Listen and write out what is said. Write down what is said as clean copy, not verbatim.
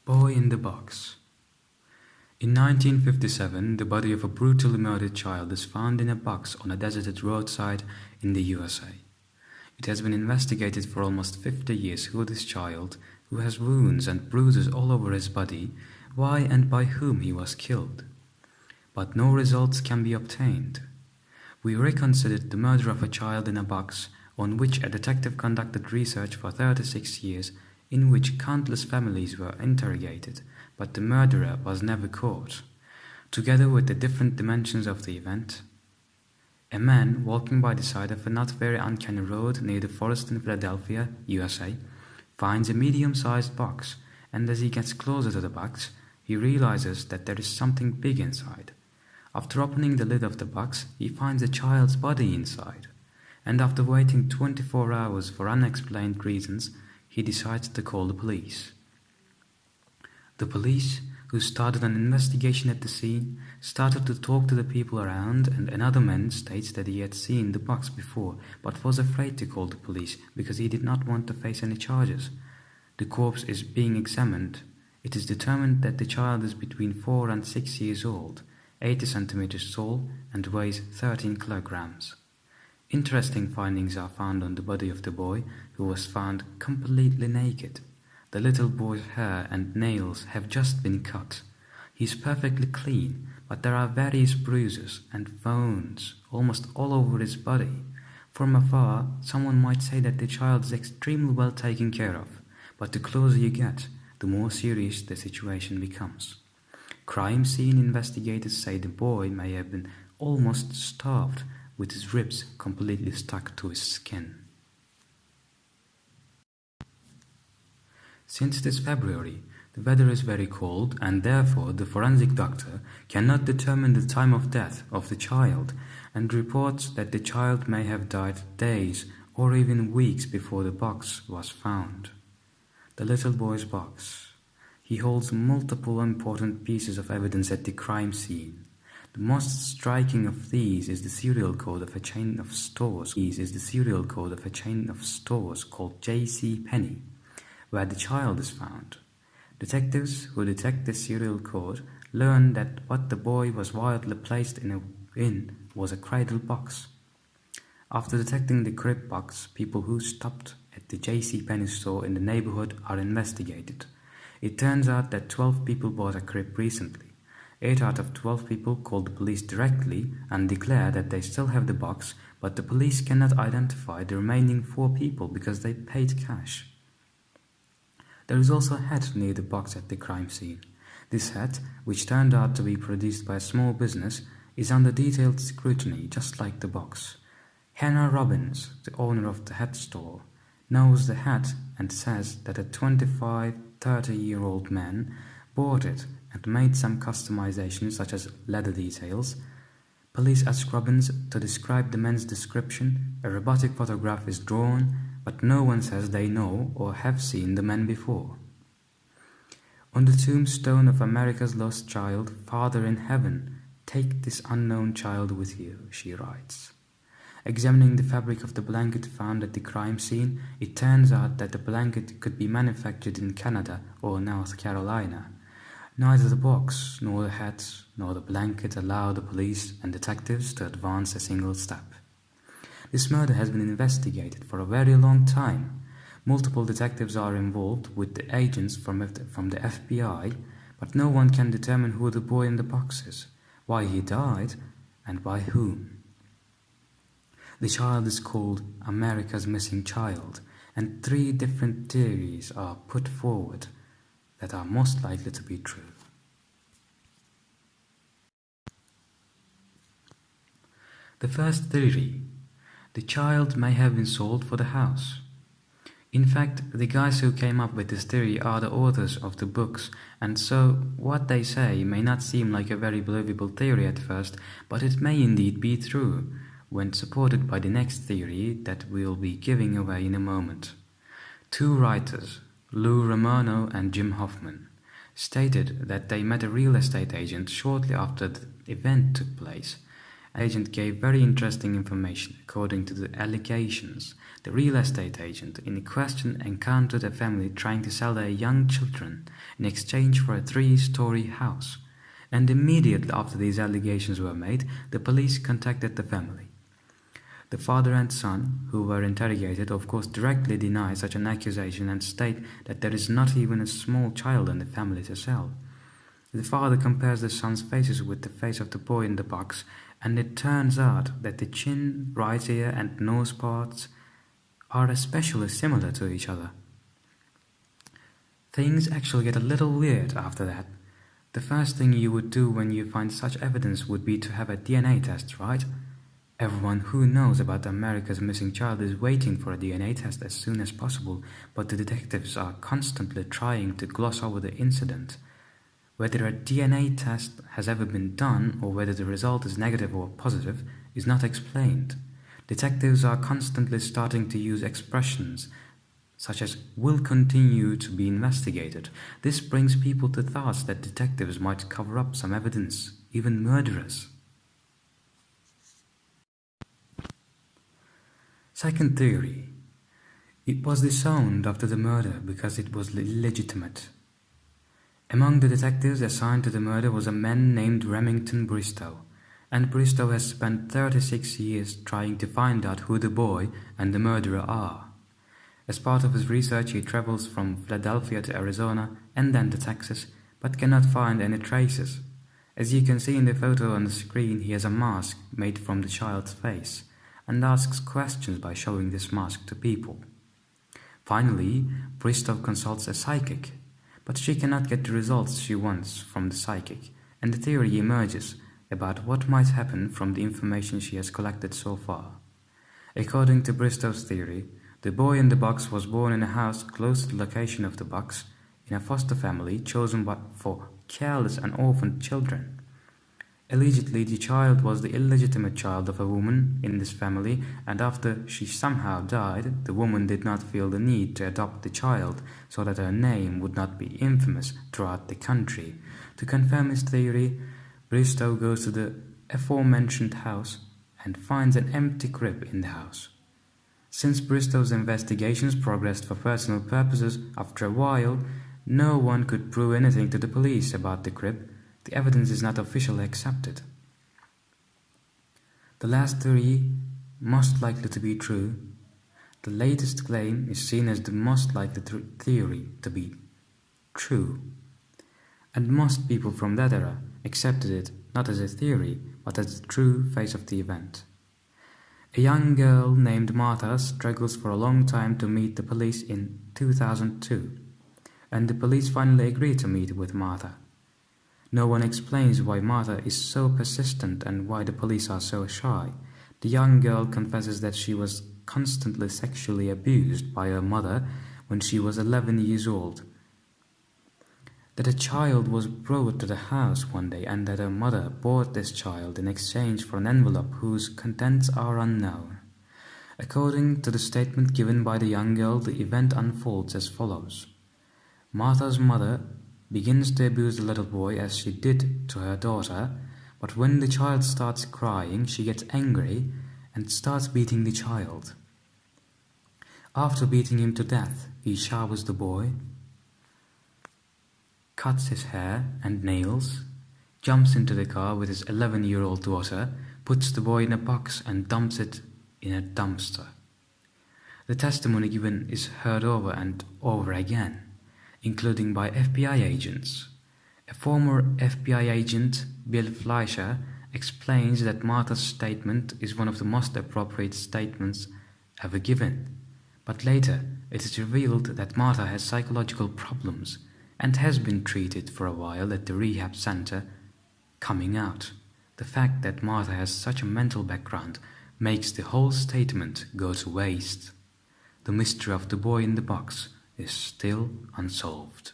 Boy in the Box. In 1957, the body of a brutally murdered child is found in a box on a deserted roadside in the USA. It has been investigated for almost 50 years who this child, who has wounds and bruises all over his body, why and by whom he was killed. But no results can be obtained. We reconsidered the murder of a child in a box, on which a detective conducted research for 36 years, in which countless families were interrogated, but the murderer was never caught. Together with the different dimensions of the event, a man walking by the side of a not very uncanny road near the forest in Philadelphia, USA, finds a medium-sized box, and as he gets closer to the box, he realizes that there is something big inside. After opening the lid of the box, he finds a child's body inside, and after waiting 24 hours for unexplained reasons, he decides to call the police. The police, who started an investigation at the scene, started to talk to the people around, and another man states that he had seen the box before but was afraid to call the police because he did not want to face any charges. The corpse is being examined. It is determined that the child is between 4 and 6 years old, 80 centimeters tall, and weighs 13 kilograms. Interesting findings are found on the body of the boy, who was found completely naked. The little boy's hair and nails have just been cut. He is perfectly clean, but there are various bruises and wounds almost all over his body. From afar, someone might say that the child is extremely well taken care of, but the closer you get, the more serious the situation becomes. Crime scene investigators say the boy may have been almost starved, with his ribs completely stuck to his skin. Since it is February, the weather is very cold, and therefore the forensic doctor cannot determine the time of death of the child, and reports that the child may have died days or even weeks before the box was found. The little boy's box. He holds multiple important pieces of evidence at the crime scene. The most striking of these is the serial code of a chain of stores. Called J.C. Penney, where the child is found. Detectives who detect this serial code learn that what the boy was wildly placed in was a cradle box. After detecting the crib box, people who stopped at the J.C. Penney store in the neighborhood are investigated. It turns out that 12 people bought a crib recently. 8 out of 12 people called the police directly and declare that they still have the box, but the police cannot identify the remaining 4 people because they paid cash. There is also a hat near the box at the crime scene. This hat, which turned out to be produced by a small business, is under detailed scrutiny, just like the box. Hannah Robbins, the owner of the hat store, knows the hat and says that a 25-30-year-old man bought it and made some customizations such as leather details. Police ask Robbins to describe the man's description. A robotic photograph is drawn, but no one says they know or have seen the man before. On the tombstone of America's lost child, Father in heaven, take this unknown child with you, she writes. Examining the fabric of the blanket found at the crime scene, it turns out that the blanket could be manufactured in Canada or North Carolina. Neither the box, nor the hat, nor the blanket allow the police and detectives to advance a single step. This murder has been investigated for a very long time. Multiple detectives are involved with the agents from the FBI, but no one can determine who the boy in the box is, why he died, and by whom. The child is called America's missing child, and 3 different theories are put forward that are most likely to be true. The first theory: the child may have been sold for the house. In fact, the guys who came up with this theory are the authors of the books, and so what they say may not seem like a very believable theory at first, but it may indeed be true, when supported by the next theory that we'll be giving away in a moment. 2 writers, Lou Romano and Jim Hoffman, stated that they met a real estate agent shortly after the event took place, agent gave very interesting information. According to the allegations, the real estate agent in question encountered a family trying to sell their young children in exchange for a 3-story house. And immediately after these allegations were made, the police contacted the family. The father and son, who were interrogated, of course directly deny such an accusation and state that there is not even a small child in the family to sell. The father compares the son's faces with the face of the boy in the box, and it turns out that the chin, right ear and nose parts are especially similar to each other. Things actually get a little weird after that. The first thing you would do when you find such evidence would be to have a DNA test, right? Everyone who knows about America's missing child is waiting for a DNA test as soon as possible, but the detectives are constantly trying to gloss over the incident. Whether a DNA test has ever been done or whether the result is negative or positive is not explained. Detectives are constantly starting to use expressions such as "will continue to be investigated." This brings people to thoughts that detectives might cover up some evidence, even murderers. Second theory. It was disowned after the murder because it was illegitimate. Among the detectives assigned to the murder was a man named Remington Bristow, and Bristow has spent 36 years trying to find out who the boy and the murderer are. As part of his research, he travels from Philadelphia to Arizona and then to Texas, but cannot find any traces. As you can see in the photo on the screen, he has a mask made from the child's face, and asks questions by showing this mask to people. Finally, Bristow consults a psychic, but she cannot get the results she wants from the psychic, and the theory emerges about what might happen from the information she has collected so far. According to Bristow's theory, the boy in the box was born in a house close to the location of the box, in a foster family chosen for careless and orphaned children. Allegedly, the child was the illegitimate child of a woman in this family, and after she somehow died, the woman did not feel the need to adopt the child so that her name would not be infamous throughout the country. To confirm his theory, Bristow goes to the aforementioned house and finds an empty crib in the house. Since Bristow's investigations progressed for personal purposes, after a while, no one could prove anything to the police about the crib. The evidence is not officially accepted. The last theory, most likely to be true, the latest claim is seen as the most likely theory to be true. And most people from that era accepted it not as a theory, but as the true face of the event. A young girl named Martha struggles for a long time to meet the police in 2002, and the police finally agree to meet with Martha. No one explains why Martha is so persistent and why the police are so shy. The young girl confesses that she was constantly sexually abused by her mother when she was 11 years old, that a child was brought to the house one day and that her mother bought this child in exchange for an envelope whose contents are unknown. According to the statement given by the young girl, the event unfolds as follows. Martha's mother begins to abuse the little boy as she did to her daughter, but when the child starts crying, she gets angry and starts beating the child. After beating him to death, he showers the boy, cuts his hair and nails, jumps into the car with his 11-year-old daughter, puts the boy in a box and dumps it in a dumpster. The testimony given is heard over and over again, including by FBI agents. A former FBI agent, Bill Fleischer, explains that Martha's statement is one of the most appropriate statements ever given. But later, it is revealed that Martha has psychological problems and has been treated for a while at the rehab center. Coming out, the fact that Martha has such a mental background makes the whole statement go to waste. The mystery of the boy in the box is still unsolved.